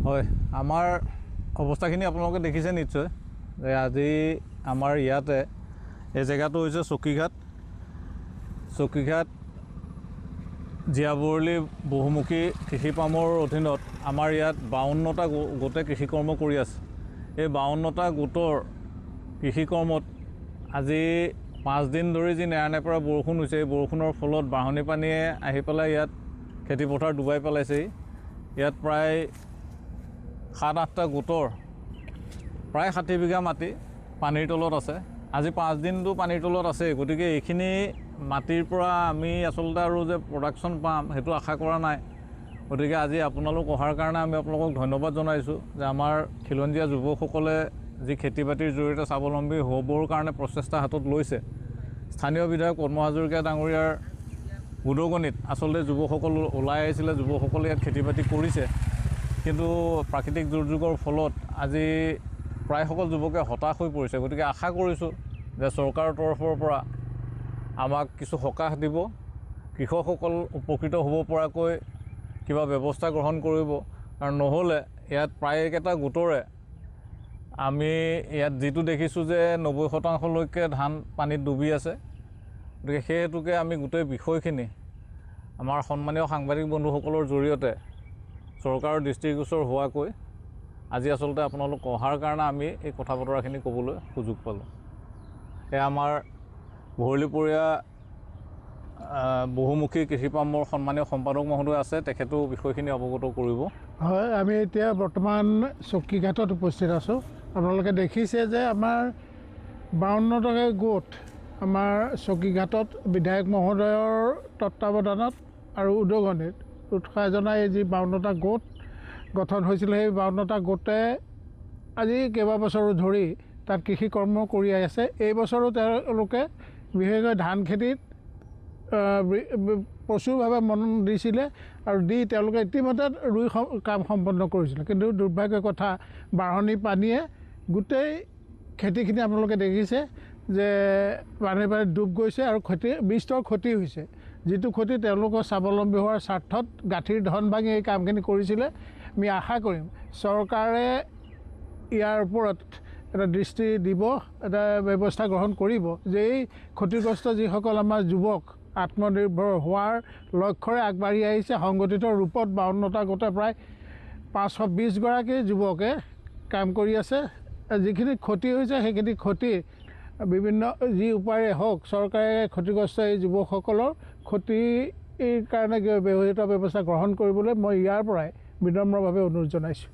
হয়, আমাৰ অৱস্থাখিনি আপোনালোকে দেখিছে নিশ্চয় যে আজি আমাৰ ইয়াতে এই জেগাটো হৈছে চকীঘাট জীয়াবৰলী বহুমুখী কৃষি পামৰ অধীনত আমাৰ ইয়াত 52টা গোটে কৃষিকৰ্ম কৰি আছে। এই 52টা গোটৰ কৃষিকৰ্মত আজি 5 দিন ধৰি যি নেৰানেপেৰা বৰষুণ হৈছে, এই বৰষুণৰ ফলত বাঢ়নী পানীয়ে আহি পেলাই ইয়াত খেতিপথাৰ ডুবাই পেলাইছেহি। ইয়াত প্ৰায় 7-8টা গোটৰ প্ৰায় 60 বিঘা মাটি পানীৰ তলত আছে। আজি 5 দিনটো পানীৰ তলত আছে, গতিকে এইখিনি মাটিৰ পৰা আমি আচলতে আৰু যে প্ৰডাকশ্যন পাম সেইটো আশা কৰা নাই। গতিকে আজি আপোনালোক অহাৰ কাৰণে আমি আপোনালোকক ধন্যবাদ জনাইছোঁ যে আমাৰ খিলঞ্জীয়া যুৱকসকলে যি খেতি বাতিৰ জৰিয়তে স্বাৱলম্বী হ'বৰ কাৰণে প্ৰচেষ্টা হাতত লৈছে। স্থানীয় বিধায়ক পদ্ম হাজৰিকা ডাঙৰীয়াৰ উদগনিত আচলতে যুৱকসকল ওলাই আহিছিলে, যুৱকসকলে ইয়াত খেতি বাতি কৰিছে। কিন্তু প্ৰাকৃতিক দুৰ্যোগৰ ফলত আজি প্ৰায়সকল যুৱকে হতাশ হৈ পৰিছে। গতিকে আশা কৰিছোঁ যে চৰকাৰৰ তৰফৰ পৰা আমাক কিছু সকাহ দিব, কৃষকসকল উপকৃত হ'ব পৰাকৈ কিবা ব্যৱস্থা গ্ৰহণ কৰিব। আৰু নহ'লে ইয়াত প্ৰায়কেইটা গোটৰে আমি ইয়াত যিটো দেখিছোঁ যে 90% ধান পানীত ডুবি আছে। গতিকে সেই হেতুকে আমি গোটেই বিষয়খিনি আমাৰ সন্মানীয় সাংবাদিক বন্ধুসকলৰ জৰিয়তে চৰকাৰৰ দৃষ্টিগোচৰ হোৱাকৈ আজি আচলতে আপোনালোক অহাৰ কাৰণে আমি এই কথা বতৰাখিনি ক'বলৈ সুযোগ পালোঁ। এয়া আমাৰ ভৰলীপৰীয়া বহুমুখী কৃষি পামৰ সন্মানীয় সম্পাদক মহোদয় আছে, তেখেতো বিষয়খিনি অৱগত কৰিব। হয়, আমি এতিয়া বৰ্তমান চকীঘাটত উপস্থিত আছোঁ। আপোনালোকে দেখিছে যে আমাৰ 52টা গোট আমাৰ চকীঘাটত বিধায়ক মহোদয়ৰ তত্বাৱধানত আৰু উদগনিত উৎসাহ জনাই যি 52টা গোট গঠন হৈছিলে, সেই 52টা গোটে আজি কেইবাবছৰো ধৰি তাত কৃষি কৰ্ম কৰি আছে। এই বছৰো তেওঁলোকে বিশেষকৈ ধান খেতিত প্ৰচুৰভাৱে মন দিছিলে আৰু তেওঁলোকে ইতিমধ্যে ৰুই কাম সম্পন্ন কৰিছিলে। কিন্তু দুৰ্ভাগ্যৰ কথা, বাঢ়নী পানীয়ে গোটেই খেতিখিনি আপোনালোকে দেখিছে যে পানী ডুব গৈছে আৰু বিস্তৰ ক্ষতি হৈছে। যিটো ক্ষতি তেওঁলোকৰ স্বাৱলম্বী হোৱাৰ স্বাৰ্থত গাঁঠিৰ ধন ভাঙি এই কামখিনি কৰিছিলে। আমি আশা কৰিম চৰকাৰে ইয়াৰ ওপৰত এটা দৃষ্টি দিব, এটা ব্যৱস্থা গ্ৰহণ কৰিব যে এই ক্ষতিগ্ৰস্ত যিসকল আমাৰ যুৱক আত্মনিৰ্ভৰ হোৱাৰ লক্ষ্যৰে আগবাঢ়ি আহিছে, সংগঠিত ৰূপত 52টা গোটে প্ৰায় 520 গৰাকী যুৱকে কাম কৰি আছে। যিখিনি ক্ষতি হৈছে সেইখিনি ক্ষতি বিভিন্ন যি উপায়েৰে হওক চৰকাৰে ক্ষতিগ্ৰস্ত এই যুৱকসকলৰ ক্ষতিৰ কাৰণে ব্যৱহৃত ব্যৱস্থা গ্ৰহণ কৰিবলৈ মই ইয়াৰ পৰাই বিনম্ৰভাৱে অনুৰোধ জনাইছোঁ।